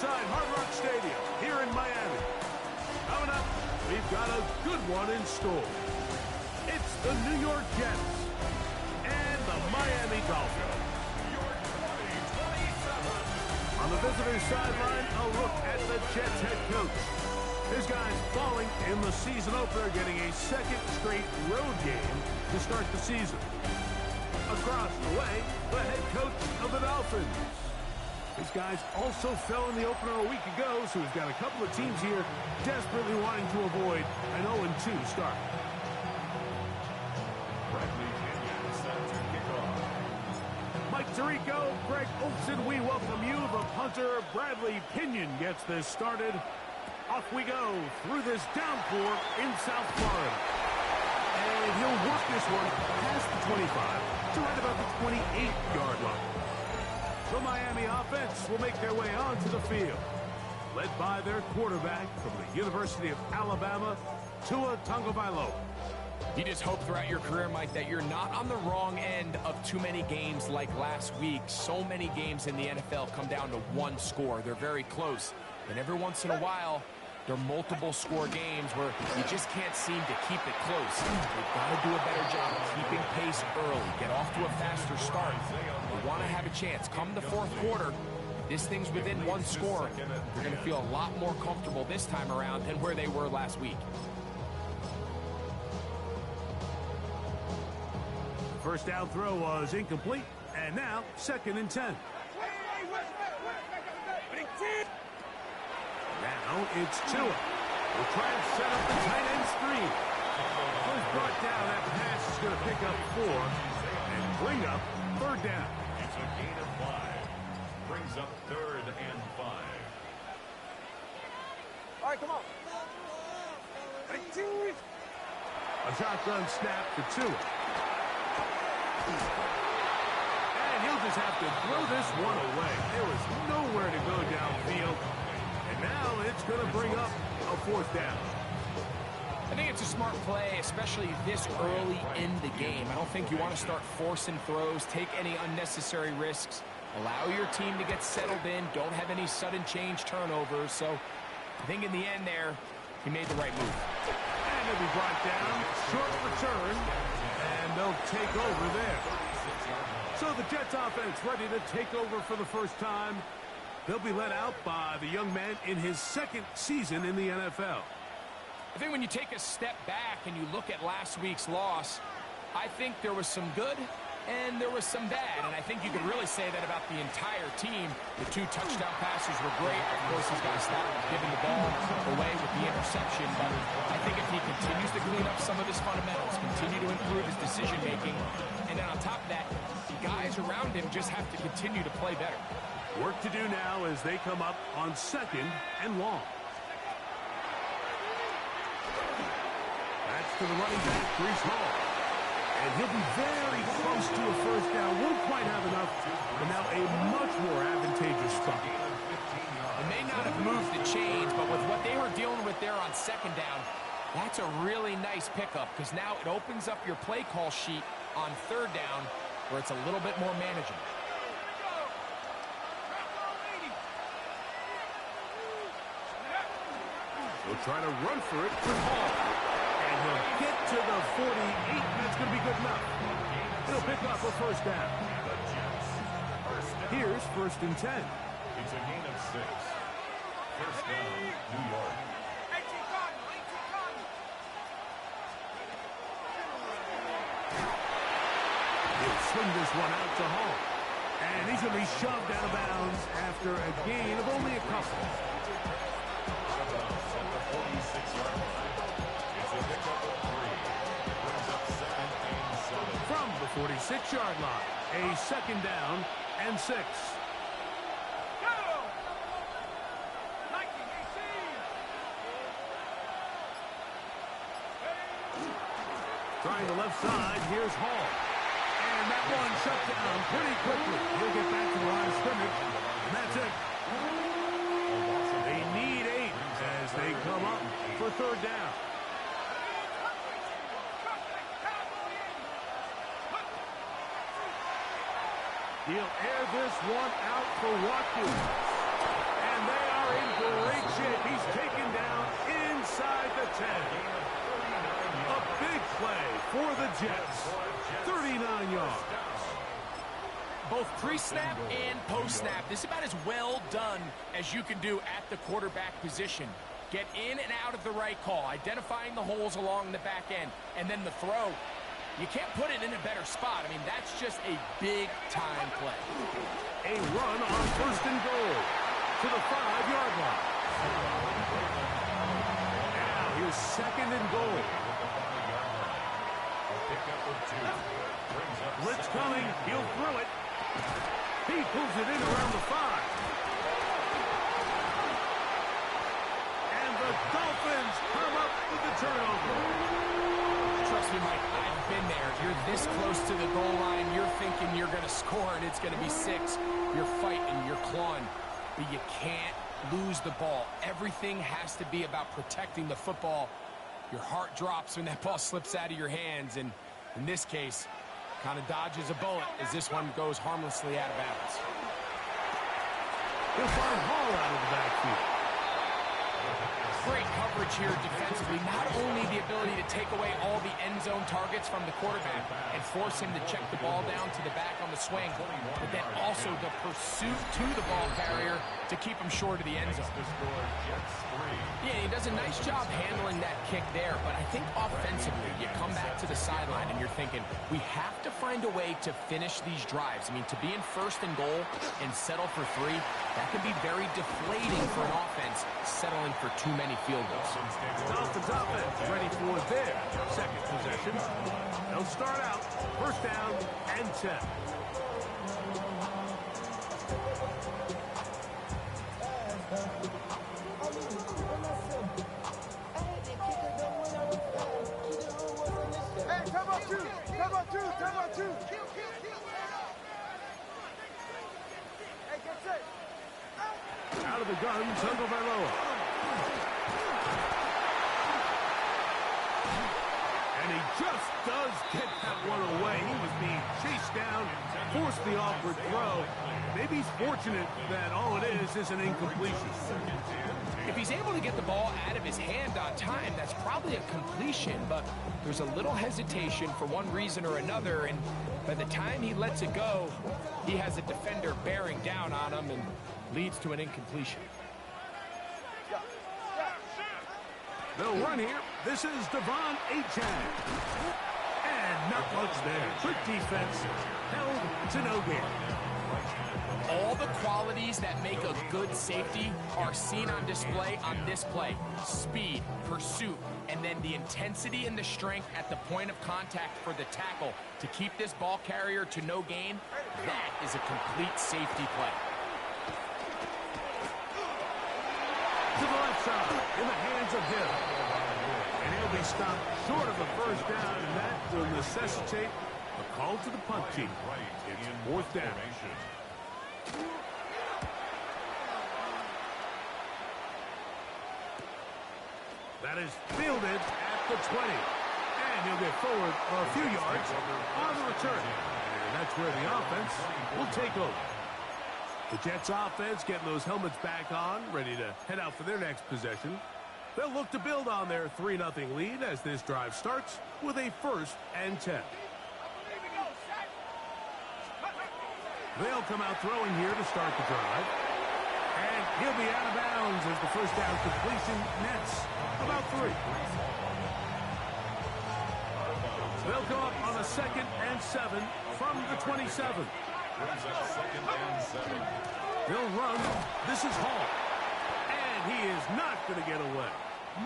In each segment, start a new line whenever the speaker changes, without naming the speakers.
inside Hard Rock Stadium here in Miami. Coming up, we've got a good one in store. It's the New York Jets and the Miami Dolphins. On the visitors' sideline, a look at the Jets head coach. This guy's falling in the season opener, getting a second straight road game to start the season. Across the way, the head coach of the Dolphins. These guys also fell in the opener a week ago, so he's got a couple of teams here desperately wanting to avoid an 0-2 start. Mike Tirico, Greg Olson, we welcome you. The punter, Bradley Pinion, gets this started. Off we go through this downpour in South Florida. And he'll work this one past the 25 to right about the 28-yard line. The Miami offense will make their way onto the field, led by their quarterback from the University of Alabama, Tua Tagovailoa.
You just hope throughout your career, Mike, that you're not on the wrong end of too many games like last week. So many games in the NFL come down to one score. They're very close. And every once in a while, there are multiple score games where you just can't seem to keep it close. They've got to do a better job of keeping pace early, get off to a faster start. They want to have a chance. Come the fourth quarter, this thing's within one score. They're going to feel a lot more comfortable this time around than where they were last week.
First down throw was incomplete, and now 2nd and 10. Now it's Tua. We'll try and set up the tight end screen. Was brought down. That pass is going to pick up 4 and bring up 3rd down.
It's a gain of 5. Brings up 3rd and 5.
All right, come on.
A shotgun snap to Tua. And he'll just have to throw this one away. There was nowhere to go downfield. And now it's going to bring up a 4th down.
I think it's a smart play, especially this early in the game. I don't think you want to start forcing throws, take any unnecessary risks, allow your team to get settled in, don't have any sudden change turnovers. So I think in the end there, he made the right move.
And he'll be brought down, short return, and they'll take over there. So the Jets offense ready to take over for the first time. They'll be led out by the young man in his 2nd season in the NFL.
I think when you take a step back and you look at last week's loss, I think there was some good and there was some bad. And I think you could really say that about the entire team. The 2 touchdown passes were great. Of course, he's got to stop giving the ball away with the interception. But I think if he continues to clean up some of his fundamentals, continue to improve his decision-making, and then on top of that, the guys around him just have to continue to play better.
Work to do now as they come up on 2nd and long. That's to the running back, Breece Hall. And he'll be very close to a 1st down. Won't quite have enough, but now a much more advantageous spot.
It may not have moved the chains, but with what they were dealing with there on 2nd down, that's a really nice pickup because now it opens up your play call sheet on 3rd down where it's a little bit more manageable.
He'll try to run for it with Hall. And he'll get to the 48. That's going to be good enough. He'll pick up a 1st down. Here's 1st and 10.
It's a gain of 6. 1st down, New York.
He'll swing this one out to Hall. And he's going to be shoved out of bounds after a gain of only a couple. From the 46-yard line, a 2nd down and 6. Trying the left side, here's Hall. And that one shut down pretty quickly. He'll get back to the line of scrimmage, and that's it. They need 8 as they come up for 3rd down. He'll air this one out for Watkins. And they are
snap, this is about as well done as you can do at the quarterback position. Get in and out of the right call, identifying the holes along the back end, and then the throw. You can't put it in a better spot. I mean, that's just a big-time play.
A run on 1st and goal to the 5-yard line. Now here's 2nd and goal. Blitz coming. He'll throw it. He pulls it in around the 5. And the Dolphins come up with the turnover.
Trust me, Mike, I've been there. You're this close to the goal line. You're thinking you're going to score, and it's going to be 6. You're fighting. You're clawing. But you can't lose the ball. Everything has to be about protecting the football. Your heart drops when that ball slips out of your hands, and in this case, kind of dodges a bullet as this one goes harmlessly out of bounds.
He'll find Hall out of the backfield.
Great coverage here defensively. Not only the ability to take away all the end zone targets from the quarterback and force him to check the ball down to the back on the swing, but then also the pursuit to the ball carrier to keep him short of the end zone. Yeah, he does a nice job handling that kick there, but I think offensively, you come back to the sideline and you're thinking, we have to find a way to finish these drives. I mean, to be in 1st and goal and settle for 3, that can be very deflating for an offense settling for too many field goals.
Dolphins offense ready for their 2nd possession. They'll start out 1st down and 10.
Hey, come on, two. Hey, get set.
Out of the gun, Tagovailoa. And he just does get that one away. He was being chased down, forced the awkward throw. Maybe he's fortunate that all it is an incompletion.
If he's able to get the ball out of his hand on time, that's probably a completion, but there's a little hesitation for one reason or another, and by the time he lets it go, he has a defender bearing down on him and leads to an incompletion.
They'll run here. This is Devon Achane. And not much there. Quick defense. Held to no gain.
All the qualities that make a good safety are seen on display on this play. Speed, pursuit, and then the intensity and the strength at the point of contact for the tackle to keep this ball carrier to no gain. That is a complete safety play.
To the left side, in the hands of Hill. And he'll be stopped short of a 1st down, and that will necessitate a call to the punt team. It's 4th down. That is fielded at the 20. And he'll get forward a few yards on the return. And that's where the offense will take over. The Jets offense getting those helmets back on, ready to head out for their next possession. They'll look to build on their 3-0 lead as this drive starts with a 1st and 10. They'll come out throwing here to start the drive. And he'll be out of bounds as the 1st down completion nets about 3. They'll go up on a 2nd and 7 from the 27. They'll run. This is Hall. And he is not going to get away.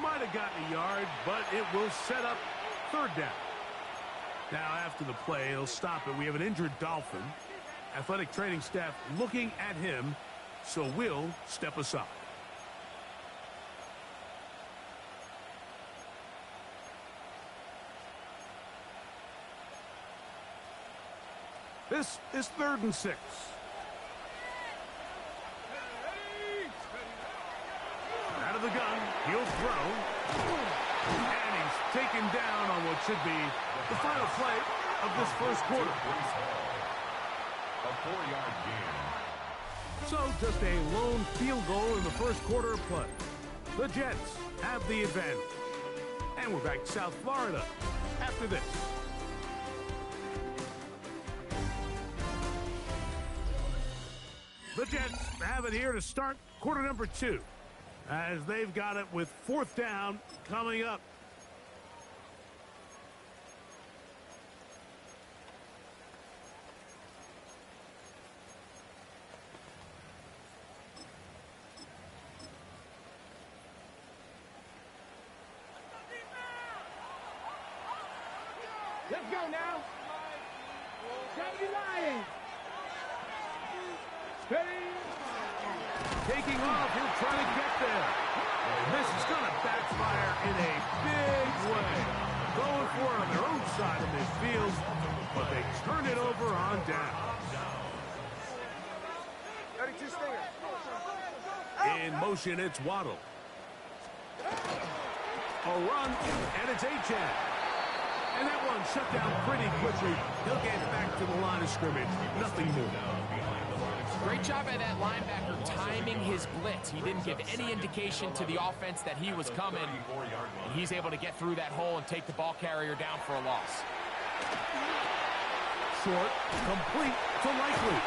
Might have gotten a yard, but it will set up 3rd down. Now, after the play, he'll stop it. We have an injured Dolphin. Athletic training staff looking at him, so we'll step aside. This is 3rd and 6. Out of the gun, he'll throw. And he's taken down on what should be the final play of this 1st quarter.
A 4-yard gain.
So just a lone field goal in the 1st quarter of play. The Jets have the advantage. And we're back to South Florida after this. The Jets have it here to start quarter number 2, as they've got it with 4th down coming up.
Let's go now. Steady Lions. Steady.
Taking off, he'll try to get there. This is going to backfire in a big way. Going for it on their own side of this field, but they turn it over on down.
32 Stinger.
In motion, it's Waddle. A run, and it's Achan. And that one shut down pretty quickly. He'll get back to the line of scrimmage. Nothing new.
Great job by that linebacker timing his blitz. He didn't give any indication to the offense that he was coming. And he's able to get through that hole and take the ball carrier down for a loss.
Short, complete to Likely.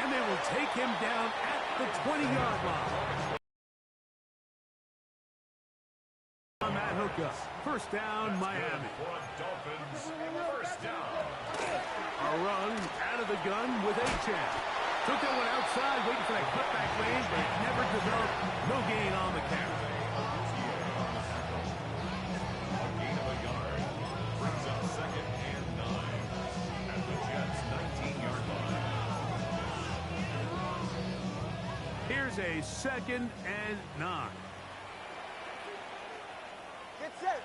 And they will take him down at the 20-yard line. On that hookup. First down, Miami.
Dolphins, first down.
A run out of the gun with Achan. Took that one outside, waiting for that cutback lane, but it never developed. No gain on the carry.
A gain of a yard. Brings up 2nd and 9. At the Jets' 19-yard line.
Here's a 2nd and 9.
Get set.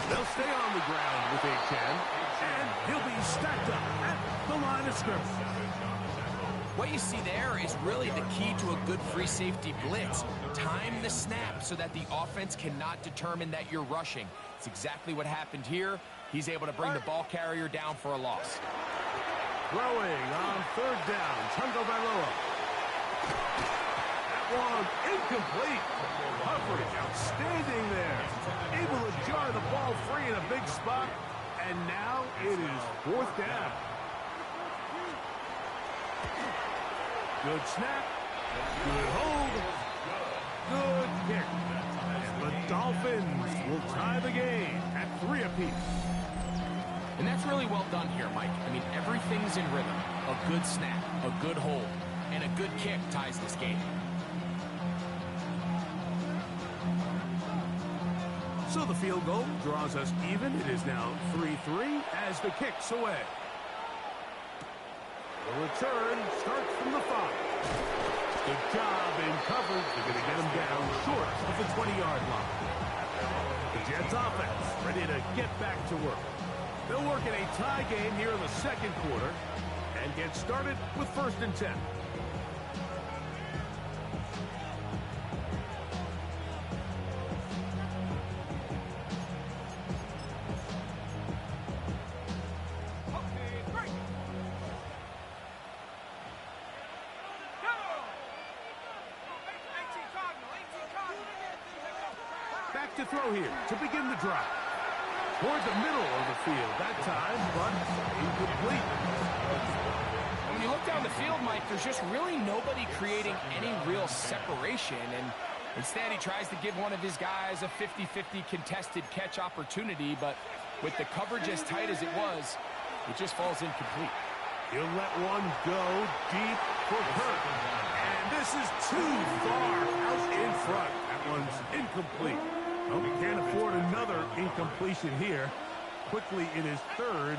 They'll stay on the ground with Achan, and he'll be stacked up at the line of scrimmage.
What you see there is really the key to a good free safety blitz. Time the snap so that the offense cannot determine that you're rushing. It's exactly what happened here. He's able to bring the ball carrier down for a loss.
Throwing on 3rd down, Tungo Bailoa. That one incomplete. Coverage outstanding there. Able to jar the ball free in a big spot. And now it is 4th down. Good snap. Good hold. Good kick. And the Dolphins will tie the game at 3 apiece.
And that's really well done here, Mike. I mean, everything's in rhythm. A good snap, a good hold, and a good kick ties this game.
So the field goal draws us even. It is now 3-3 as the kick's away. The return starts from the 5. Good job in coverage. They're going to get him down short of the 20-yard line. The Jets offense ready to get back to work. They'll work in a tie game here in the 2nd quarter and get started with 1st and 10. Back to throw here to begin the drive. Toward the middle of the field that time, but incomplete.
When you look down the field, Mike, there's just really nobody creating any real separation. And instead, he tries to give one of his guys a 50-50 contested catch opportunity. But with the coverage as tight as it was, it just falls incomplete.
He'll let one go deep for Kirk. And this is too far out in front. That one's incomplete. Well, we can't afford another incompletion here. Quickly, it is 3rd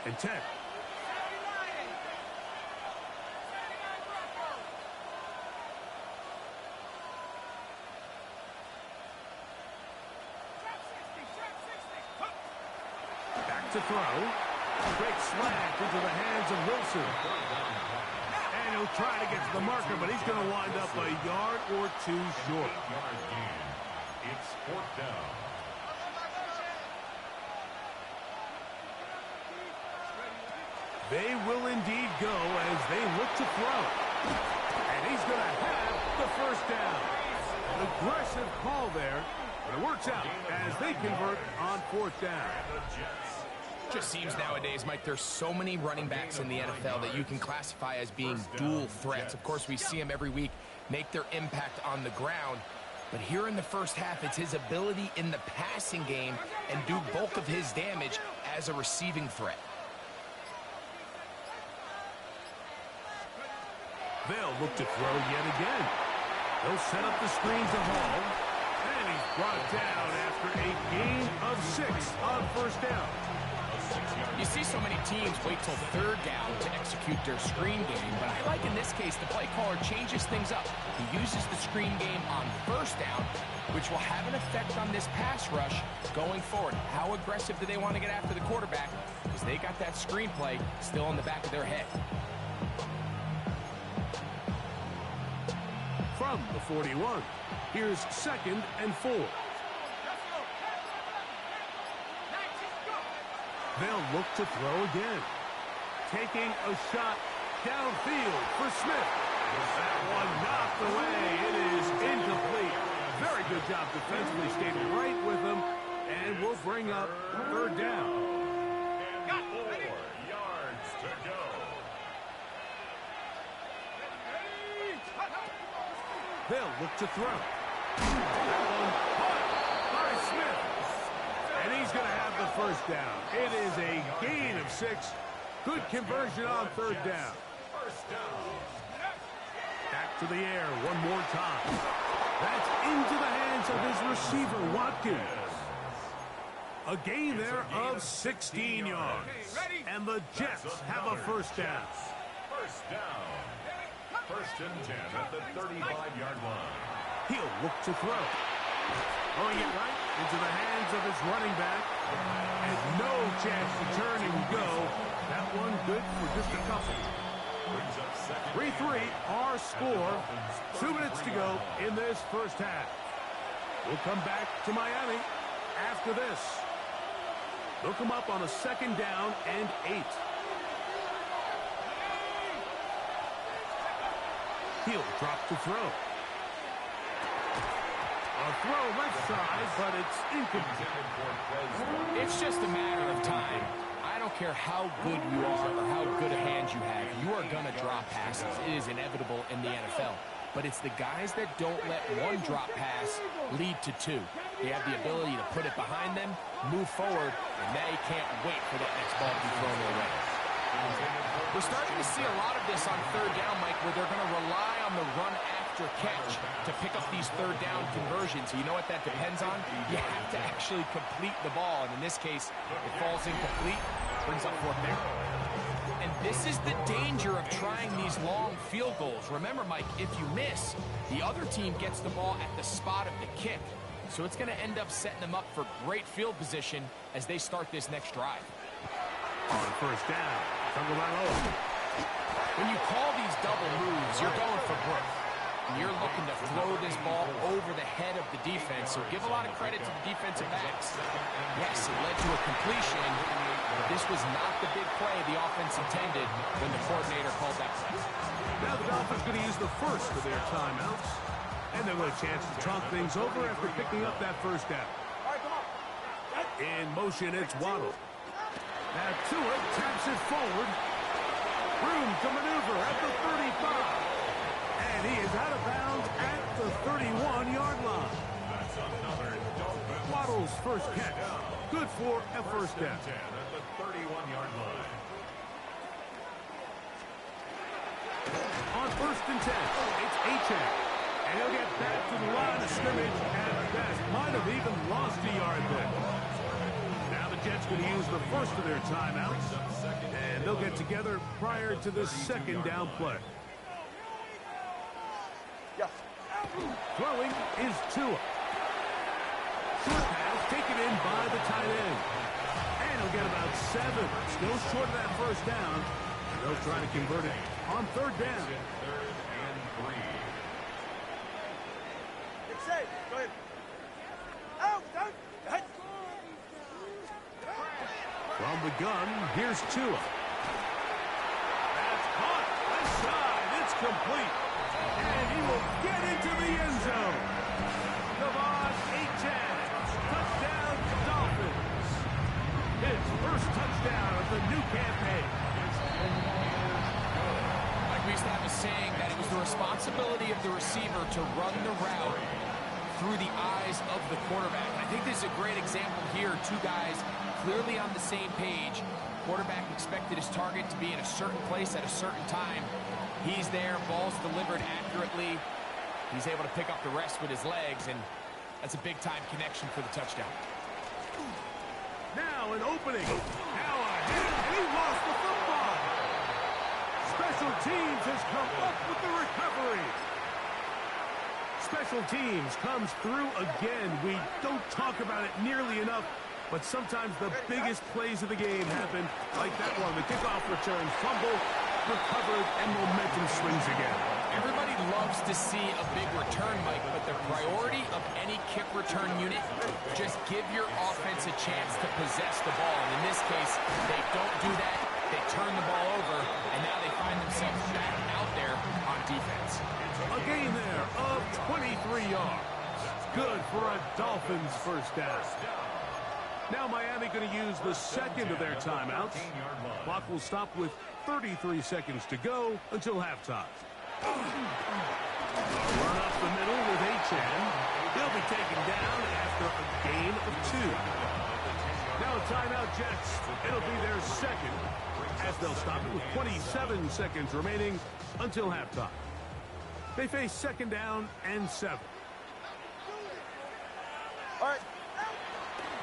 and 10. Back to throw. Great slant into the hands of Wilson. And he'll try to get to the marker, but he's going to wind up a yard or 2 short.
Yard gain. It's 4th down.
They will indeed go as they look to throw. And he's going to have the 1st down. An aggressive call there, but it works out as they convert on 4th down.
The Jets
just seems nowadays, Mike, there's so many running backs in the NFL that you can classify as being dual threats. Of course, we see them every week make their impact on the ground. But here in the first half, it's his ability in the passing game and do bulk of his damage as a receiving threat.
They'll look to throw yet again. They'll set up the screen to Hall. And he's brought down after a gain of 6 on first down.
You see so many teams wait till third down to execute their screen game, but I like in this case the play caller changes things up. He uses the screen game on first down, which will have an effect on this pass rush going forward. How aggressive do they want to get after the quarterback? Because they got that screen play still in the back of their head.
From the 41, here's 2nd and 4. They'll look to throw again. Taking a shot downfield for Smith. That one knocked away. It is incomplete. Very good job defensively, stayed right with him, and will bring up third down.
And 4 yards to go.
They'll look to throw. That one caught by Smith. And he's going to have the first down. It is a gain of 6. Good conversion on third down.
First down.
Back to the air one more time. That's into the hands of his receiver, Watkins. A gain there of 16 yards. And the Jets have a first down.
First down. First and 10 at the 35-yard line.
He'll look to throw. Throwing it right into the hands of his running back. And no chance to turn and go. That one good for just a couple. 3-3 our score. 2 minutes to go in this first half. We'll come back to Miami after this. They'll come up on a 2nd down and 8. He'll drop to throw. A throw left side, but it's incomplete.
It's just a matter of time. I don't care how good you are or how good a hand you have. You are going to drop passes. It is inevitable in the NFL. But it's the guys that don't let one drop pass lead to 2. They have the ability to put it behind them, move forward, and they can't wait for that next ball to be thrown their way. We're starting to see a lot of this on third down, Mike, where they're going to rely on the run after catch to pick up these third down conversions. You know what that depends on? You have to actually complete the ball, and in this case, it falls incomplete, brings up 4th down. And this is the danger of trying these long field goals. Remember, Mike, if you miss, the other team gets the ball at the spot of the kick. So it's going to end up setting them up for great field position as they start this next drive.
On first down,
when you call these double moves, you're going for broke. And you're looking to throw this ball over the head of the defense. So give a lot of credit to the defensive backs. Yes, it led to a completion, but this was not the big play the offense intended when the coordinator called that play.
Now the Dolphins going to use the first of their timeouts. And they'll get a chance to talk things over after picking up that first down. In motion, it's Waddle. Now Tua taps it forward. Room to maneuver at the 35. And he is out of bounds at the 31-yard line.
That's another Dolphin.
Waddle's first catch. Good for a first down.
10 at the 31-yard line.
On 1st and 10, it's Achane. And he'll get back to the line of scrimmage at best. Might have even lost a yard there. Now the Jets going to use the first of their timeouts. And they'll get together prior to the 2nd down play. Throwing is Tua. Short pass taken in by the tight end. And he'll get about 7. Still short of that first down. And they'll try to convert it on 3rd down.
3rd and 3.
It's safe. Go ahead. Out. Down. Head.
From the gun, here's Tua. That's caught. Left side. It's complete. And he will get into the end zone. Achane. Touchdown, Dolphins. His first touchdown
responsibility of the receiver to run the route through the eyes of the quarterback. I think this is a great example here. Two guys clearly on the same page. Quarterback expected his target to be in a certain place at a certain time. He's there, ball's delivered accurately. He's able to pick up the rest with his legs, and that's a big-time connection for the touchdown.
Now an opening. Now a hit, and he lost the football. Special teams has come up with the recovery. Special teams comes through again. We don't talk about it nearly enough, but sometimes the biggest plays of the game happen like that one. The kickoff return, fumble, recovered, and momentum swings again.
Everybody loves to see a big return, Mike, but the priority of any kick return unit, just give your offense a chance to possess the ball. And in this case, they don't do that. They turn the ball over, and now they find themselves back out there on defense.
A gain there of 23 yards. Good for a Dolphins first down. Now Miami going to use the second of their timeouts. Clock will stop with 33 seconds to go until halftime. A run up the middle with Achan. He'll be taken down after a gain of 2. Now a timeout, Jets. It'll be their second, as they'll stop it with 27 seconds remaining until halftime. They face second down and 7.
All right.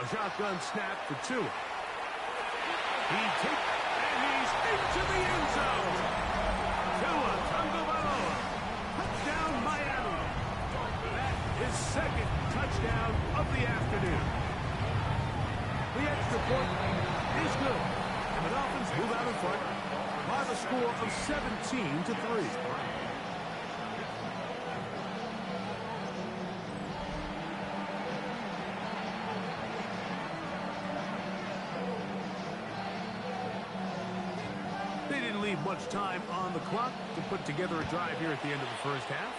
A shotgun snap for Tua. He takes, and he's into the end zone. Tua Tagovailoa. Touchdown, Miami. That is second touchdown of the afternoon. The extra point is good. And the Dolphins move out in front by the score of 17-3. Much time on the clock to put together a drive here at the end of the first half.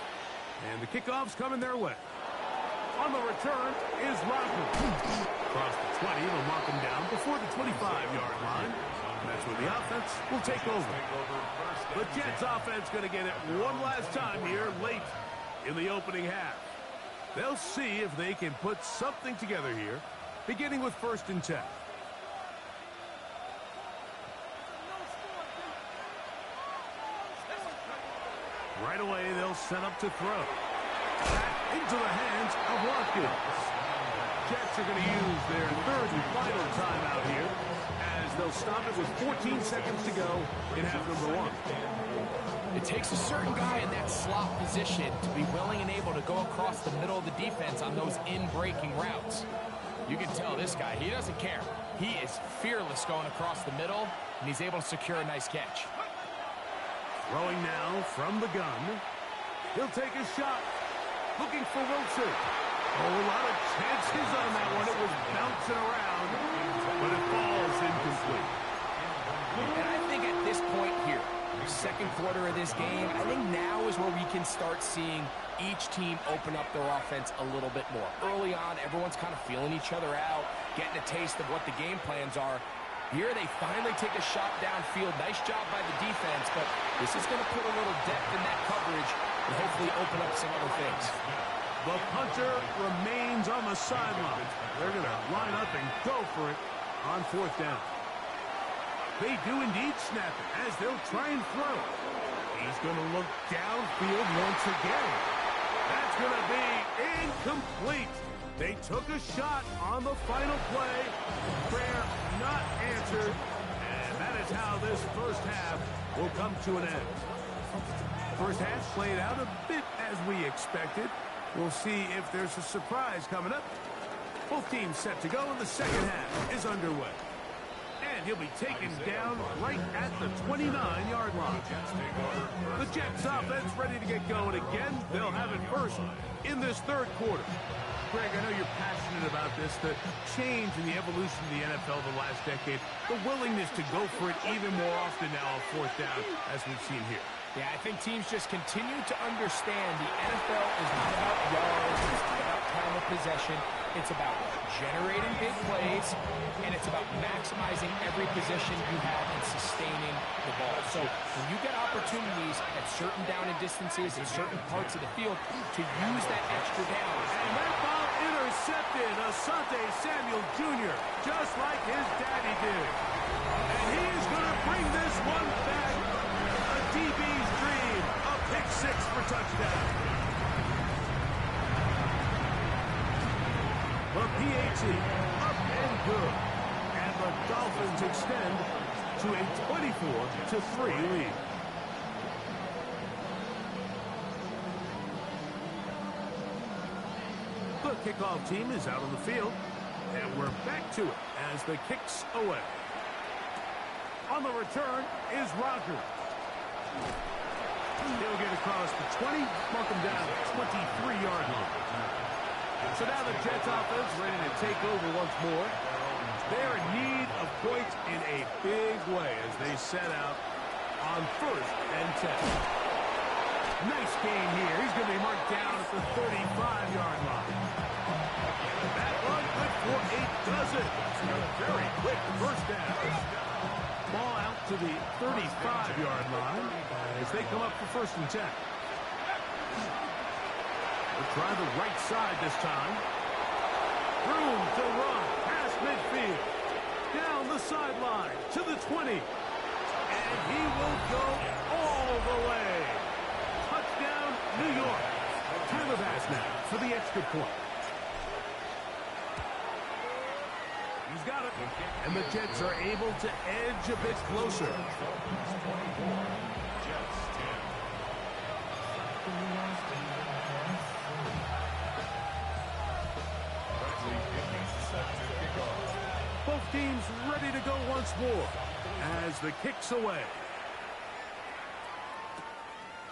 And the kickoff's coming their way. On the return is Lockwood. Across the 20, they'll mark him down before the 25-yard line. And that's where the offense will take over. The Jets offense going to get it one last time here late in the opening half. They'll see if they can put something together here, beginning with 1st and 10. Right away, they'll set up to throw. Back into the hands of Watkins. Jets are going to use their third and final timeout here, as they'll stop it with 14 seconds to go in half number 1.
It takes a certain guy in that slot position to be willing and able to go across the middle of the defense on those in-breaking routes. You can tell this guy, he doesn't care. He is fearless going across the middle, and he's able to secure a nice catch.
Throwing now from the gun. He'll take a shot. Looking for Wilson. Oh, a lot of chances on that one. It was bouncing around, but it falls incomplete.
And I think at this point here, second quarter of this game, I think now is where we can start seeing each team open up their offense a little bit more. Early on, everyone's kind of feeling each other out, getting a taste of what the game plans are. Here they finally take a shot downfield. Nice job by the defense, but this is going to put a little depth in that coverage and hopefully open up some other things.
The punter remains on the sideline. They're going to line up and go for it on 4th down. They do indeed snap it as they'll try and throw. He's going to look downfield once again. That's going to be incomplete. They took a shot on the final play. Prayer not answered. And that is how this first half will come to an end. First half played out a bit as we expected. We'll see if there's a surprise coming up. Both teams set to go, and the second half is underway. And he'll be taken down right at the 29-yard line. The Jets offense ready to get going again. They'll have it first in this third quarter. Greg, I know you're passionate about this, the change in the evolution of the NFL the last decade, the willingness to go for it even more often now on 4th down, as we've seen here.
Yeah, I think teams just continue to understand the NFL is not about yards, it's not about time of possession. It's about generating big plays, and it's about maximizing every possession you have and sustaining the ball. So when you get opportunities at certain down and distances in certain parts of the field to use that extra down.
And that ball intercepted. Asante Samuel Jr., just like his daddy did. And he's going to bring this one back. A DB's dream. A pick six for touchdown. The PAT up and good. And the Dolphins extend to a 24-3 lead. The kickoff team is out on the field. And we're back to it as the kick's away. On the return is Rogers. He'll get across the 20, mark him down at 23-yard line. So now the Jets offense ready to take over once more. They're in need of points in a big way as they set out on 1st and 10. Nice gain here. He's going to be marked down at the 35-yard line. That run good for 8 does it. A very quick first down. Ball out to the 35-yard line as they come up for 1st and 10. We'll try the right side this time. Room to run past midfield. Down the sideline to the 20. And he will go all the way. Touchdown, New York. Tyler Bass now for the extra point. He's got it. And the Jets are able to edge a bit closer.
Jets 10.
Both teams ready to go once more as the kick's away.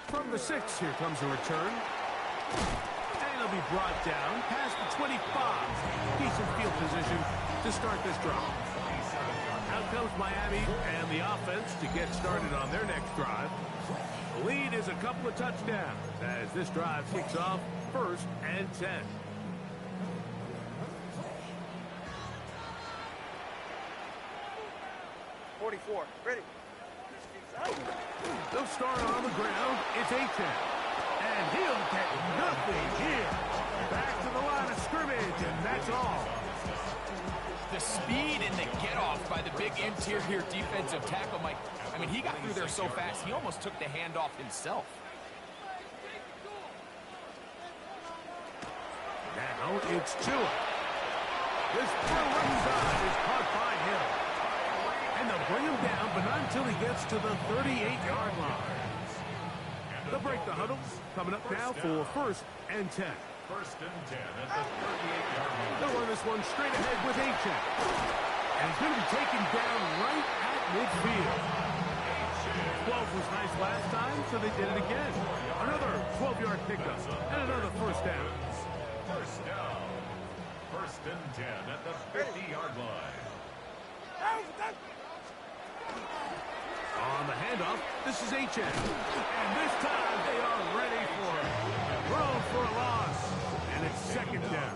From the 6, here comes a return. And he'll be brought down past the 25. Decent field position to start this drive. Out comes Miami and the offense to get started on their next drive. The lead is a couple of touchdowns as this drive kicks off 1st and 10.
Ready.
They'll start on the ground. It's H.M. And he'll get nothing here. Back to the line of scrimmage, and that's all.
The speed and the get-off by the big interior defensive tackle, Mike. I mean, he got through there so fast, he almost took the handoff himself.
Now it's Tua. This throwing dive is caught by him. And they'll bring him down, but not until he gets to the 38-yard line. They'll break the huddle. Coming up now for 1st and 10.
1st and 10 at the 38-yard line.
They'll run this one straight ahead with H.M. And he's going to be taken down right at midfield. 12 was nice last time, so they did it again. Another 12-yard pickup and another 1st down.
1st down. 1st and 10 at the 50-yard line.
On the handoff, this is H.M. And this time they are ready for it. Thrown for a loss. And it's 2nd down.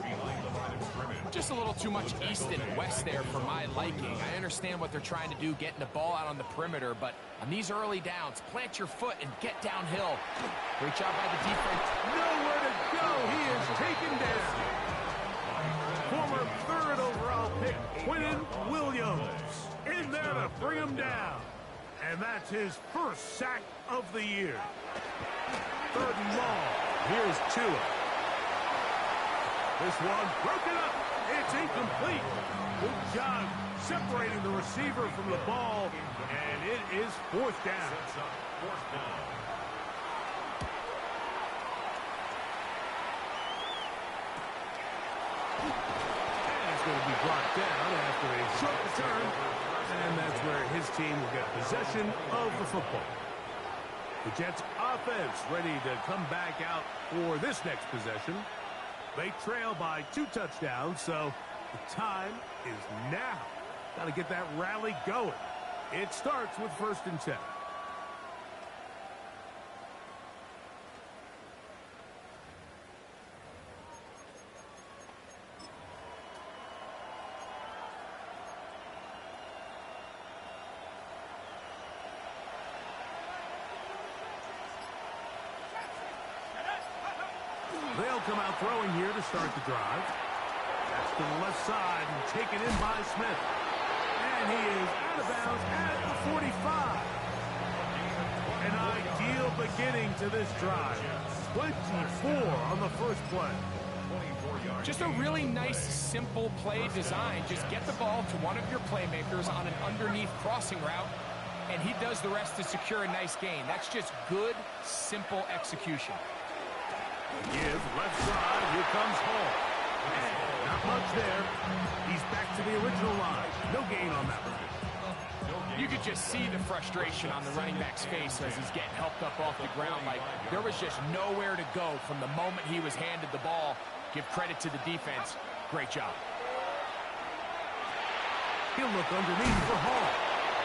Just a little too much east and west there for my liking. I understand what they're trying to do, getting the ball out on the perimeter, but on these early downs, plant your foot and get downhill. Great job by the defense.
Nowhere to go. He is taken down. Former 3rd overall pick, Quinnen Williams, in there to bring him down. And that's his 1st sack of the year. 3rd and long. Here's Tua. This one broken up. It's incomplete. Good job separating the receiver from the ball. And it is 4th down.
Sets up 4th down.
And it's going to be brought down after a short return. And that's where his team will get possession of the football. The Jets offense ready to come back out for this next possession. They trail by 2 touchdowns, so the time is now. Got to get that rally going. It starts with 1st and 10. They'll come out throwing here to start the drive. That's to the left side and taken in by Smith. And he is out of bounds at the 45. An ideal beginning to this drive. 24 on the first play.
Just a really nice, simple play design. Just get the ball to one of your playmakers on an underneath crossing route, and he does the rest to secure a nice gain. That's just good, simple execution.
Give left side. Here comes Hall. And not much there. He's back to the original line. No gain on that one.
You could just see the frustration on the running back's face as he's getting helped up off the ground. Like, there was just nowhere to go from the moment he was handed the ball. Give credit to the defense. Great job.
He'll look underneath for Hall.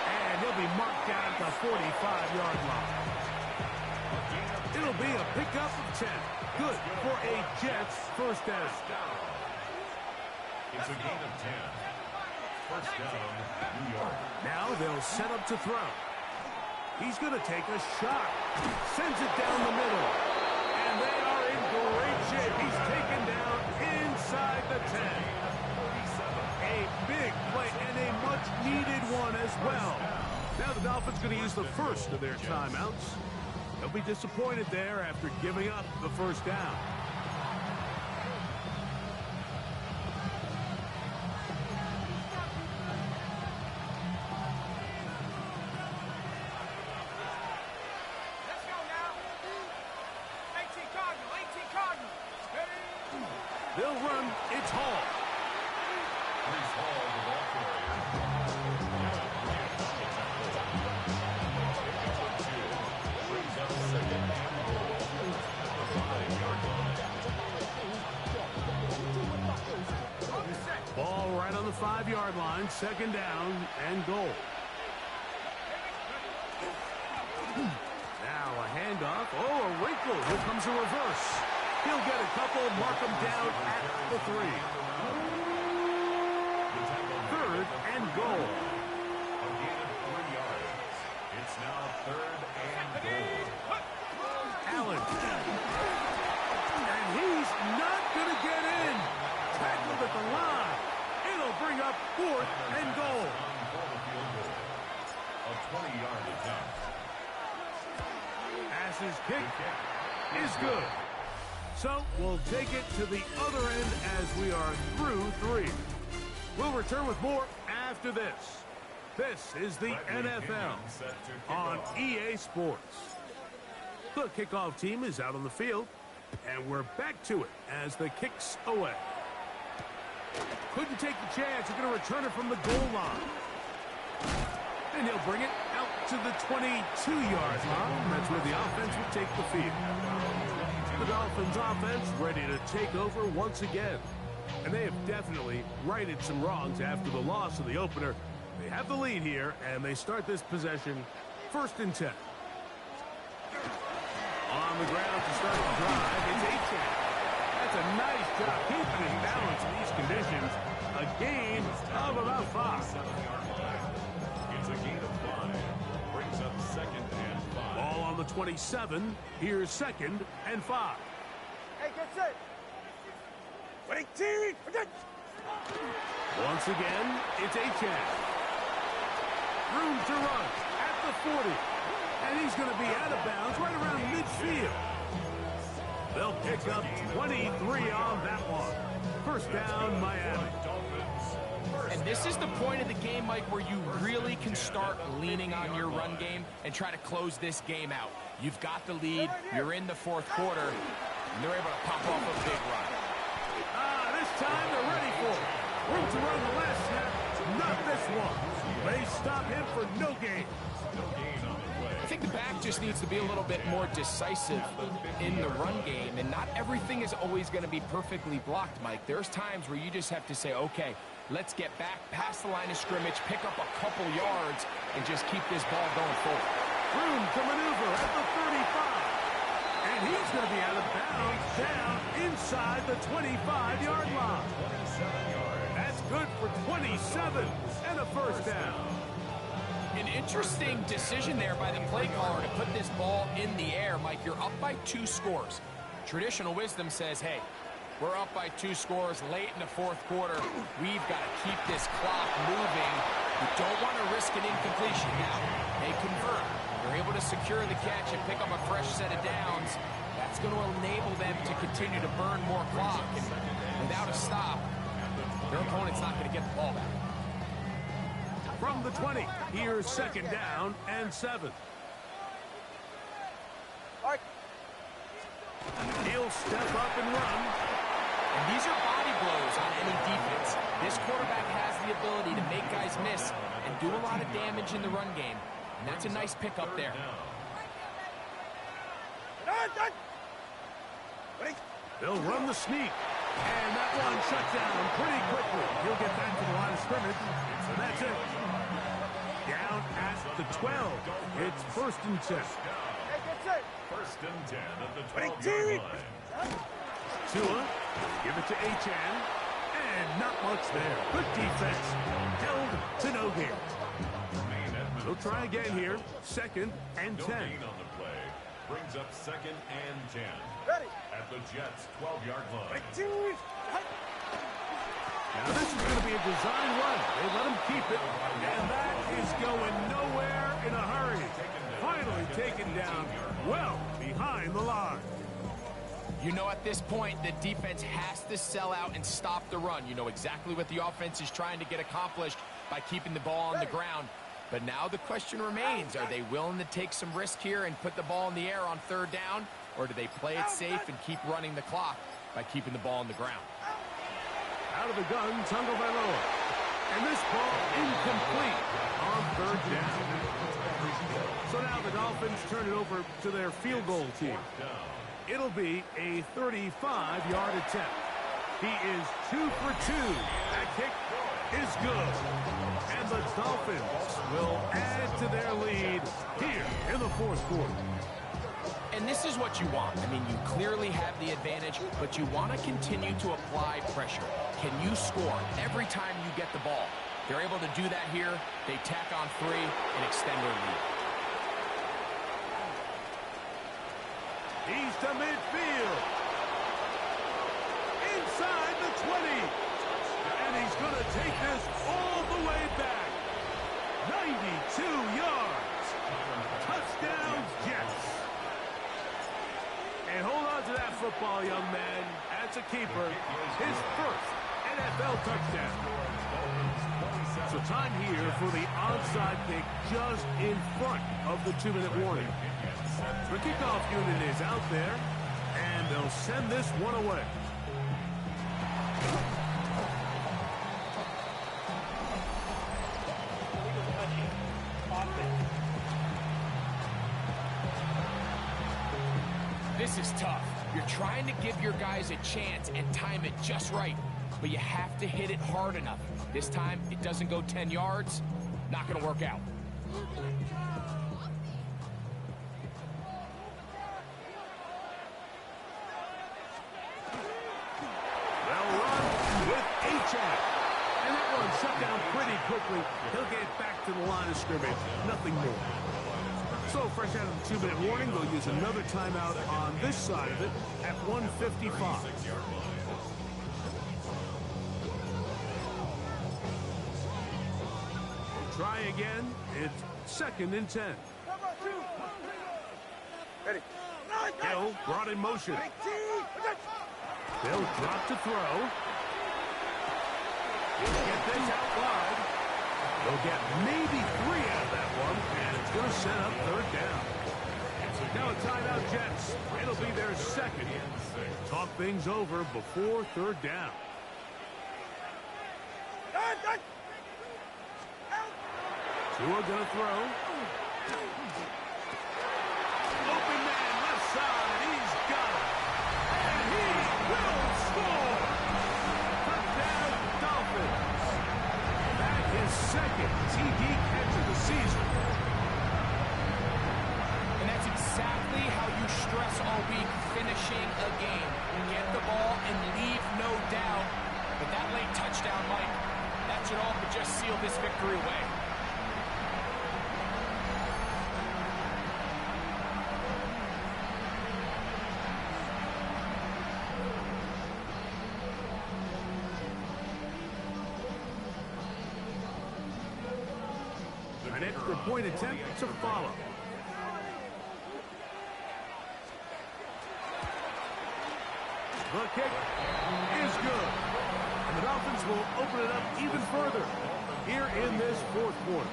And he'll be marked down at the 45-yard line. It'll be a pickup of 10. Good for a Jets first down.
It's a gain of 10. First down, New York.
Now they'll set up to throw. He's going to take a shot. Sends it down the middle. And they are in great shape. He's taken down inside the 10. A big play and a much-needed one as well. Now the Dolphins going to use the first of their timeouts. They'll be disappointed there after giving up the first down. They'll run. It's Hall.
Here's Hall, the ball carrier. Brings up second and goal at the 5-yard line.
Ball right on the 5-yard line. Second down and goal. Now a handoff. Oh, a wrinkle. Here comes a reverse. He'll get a couple, mark him down at the 3. Third and goal.
A gain of 3 yards. It's now third and goal.
Allen. And he's not going to get in. Tackled at the line. It'll bring up fourth and goal.
For the field goal. A 20-yard attempt.
Pass's kick is good. So we'll take it to the other end as we are through 3. We'll return with more after this. This is the NFL on EA Sports. The kickoff team is out on the field, and we're back to it as the kick's away. Couldn't take the chance. He's going to return it from the goal line. And he'll bring it out to the 22-yard line. That's where the offense will take the field. The Dolphins offense ready to take over once again. And they have definitely righted some wrongs after the loss of the opener. They have the lead here, and they start this possession first and 10. On the ground to start the drive, it's Achane. That's a nice job keeping his balance in these conditions. A gain of about 5.
It's a gain of 5. Brings up second and 5.
Ball on the 27. Here's second and 5.
Hey, get set. 18.
Once again, it's Achane. Room to run at the 40. And he's going to be out of bounds right around midfield. They'll pick up 23 on that one. First down, Miami.
And this is the point of the game, Mike, where you really can start leaning on your run game and try to close this game out. You've got the lead. You're in the fourth quarter. And they're able to pop off a big run.
This time they're ready for it. Room to run the last snap. Not this one. They stop him for no gain.
I think the back just needs to be a little bit more decisive in the run game, and not everything is always going to be perfectly blocked, Mike. There's times where you just have to say, okay, let's get back past the line of scrimmage, pick up a couple yards, and just keep this ball going forward.
Room to maneuver at the 35. And he's going to be out of bounds down inside the 25-yard line. That's good for 27 and a first down.
An interesting decision there by the play caller to put this ball in the air. Mike, you're up by 2 scores. Traditional wisdom says, hey, we're up by 2 scores late in the 4th quarter. We've got to keep this clock moving. We don't want to risk an incompletion. Now, they convert. They're able to secure the catch and pick up a fresh set of downs. That's going to enable them to continue to burn more clock. And without a stop, their opponent's not going to get the ball back.
From the 20, here's 2nd down and 7. He'll step up and run.
And these are body blows on any defense. This quarterback has the ability to make guys miss and do a lot of damage in the run game. And that's a nice pickup there.
They'll run the sneak. And that one shut down pretty quickly. He'll get back to the line of scrimmage. And that's it. Down at the 12. It's 1st and 10.
1st and 10 at the 12-yard line.
Tua, give it to Achane. And not much there. Good defense. Held to no gain. They'll try again here. 2nd and 10.
No gain on the play. Brings up 2nd and 10. At the Jets' 12-yard line.
Now this is going to be a design run. They let him keep it. And that is going nowhere in a hurry. Finally taken down well behind the line.
You know, at this point, the defense has to sell out and stop the run. You know exactly what the offense is trying to get accomplished by keeping the ball on the ground. But now the question remains, are they willing to take some risk here and put the ball in the air on 3rd down? Or do they play it safe and keep running the clock by keeping the ball on the ground?
Out of the gun, Tagovailoa. And this ball incomplete on 3rd down. So now the Dolphins turn it over to their field goal team. It'll be a 35-yard attempt. He is 2 for 2. That kick is good. And the Dolphins will add to their lead here in the 4th quarter.
And this is what you want. I mean, you clearly have the advantage, but you want to continue to apply pressure. Can you score every time you get the ball? They're able to do that here. They tack on 3 and extend their lead.
He's to midfield. Inside the 20. And he's going to take this all the way back. 92 yards. Touchdown, Jets. And hold on to that football, young man. That's a keeper. His 1st NFL touchdown. So time here for the onside kick just in front of the 2-minute warning. The kickoff unit is out there, and they'll send this one away.
This is tough. You're trying to give your guys a chance and time it just right, but you have to hit it hard enough. This time, it doesn't go 10 yards. Not going to work out.
They'll run with Achane. And that one shut down pretty quickly. He'll get back to the line of scrimmage. Nothing more. So fresh out of the 2-minute warning, they'll use another timeout on this side of it at 1:55. Try again. It's 2nd and 10. Hill brought in motion. They'll drop to throw. He'll get this out wide. They'll get maybe 3 out of that one, and it's going to set up 3rd down. Now a timeout, Jets. It'll be their 2nd. Talk things over before 3rd down. Tua going to throw. Open man, left side. He's got it. And he will score. Touchdown, Dolphins. That is 2nd TD catch of the season.
And that's exactly how you stress all week finishing a game. Get the ball and leave no doubt. But that late touchdown, Mike, that should all but just seal this victory away.
An extra point attempt to follow. The kick is good. And the Dolphins will open it up even further here in this fourth quarter.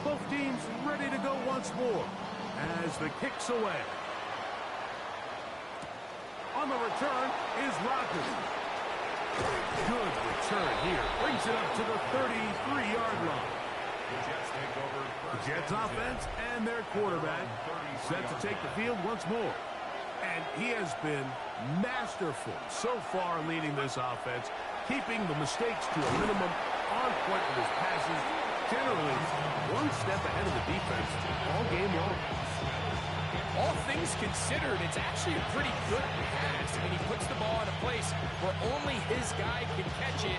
Both teams ready to go once more as the kick's away. On the return is Rodgers. Good return here. Brings it up to the 33-yard line. The Jets offense and their quarterback set to take the field once more. And he has been masterful so far in leading this offense, keeping the mistakes to a minimum, on point with his passes, generally one step ahead of the defense all game long.
All things considered, it's actually a pretty good pass. I mean, he puts the ball in a place where only his guy can catch it.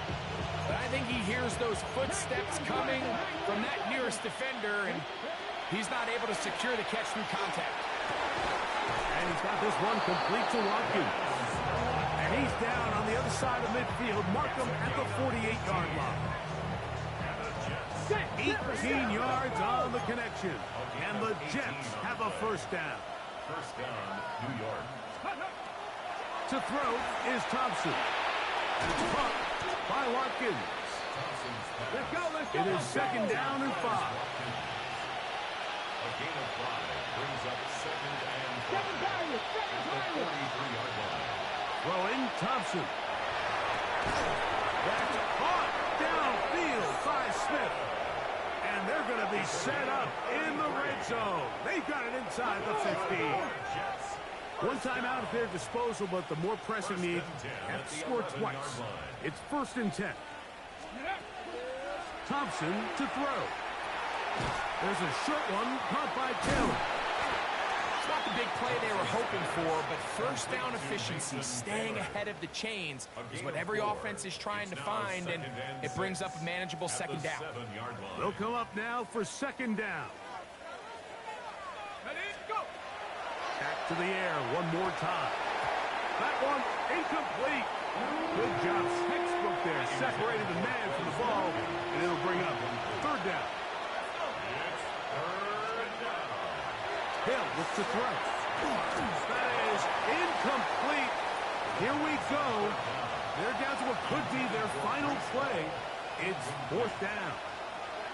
But I think he hears those footsteps coming from that nearest defender, and he's not able to secure the catch through contact.
And he's got this one complete to Watkins. And he's down on the other side of midfield. Mark him at the 48-yard line. 18 yards on the connection. And the Jets have a first down.
First down, New York.
To throw is Thompson. And it's caught by Watkins.
Let's go, let's go.
It is second down and 5.
A gain of 5 brings up second and 5. At the 43-yard line.
Throwing Thompson. That's caught downfield by Smith. And they're going to be set up in the red zone. They've got it inside the 15. One timeout at their disposal, but the more pressing need, have to score twice. It's 1st and 10. Thompson to throw. There's a short one caught by Taylor.
It's not the big play they were hoping for, but first down efficiency, staying ahead of the chains, is what every offense is trying to find, and it brings up a manageable second down.
They'll come up now for second down. Back to the air one more time. That one incomplete. Good job, textbook there, separated the man from the ball, and it'll bring up 3rd down. Hill looks to throw. That is incomplete. Here we go. They're down to what could be their final play. It's 4th down.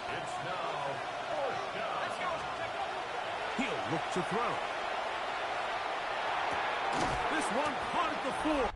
It's now 4th down.
Hill looks to throw. This one caught at the 4.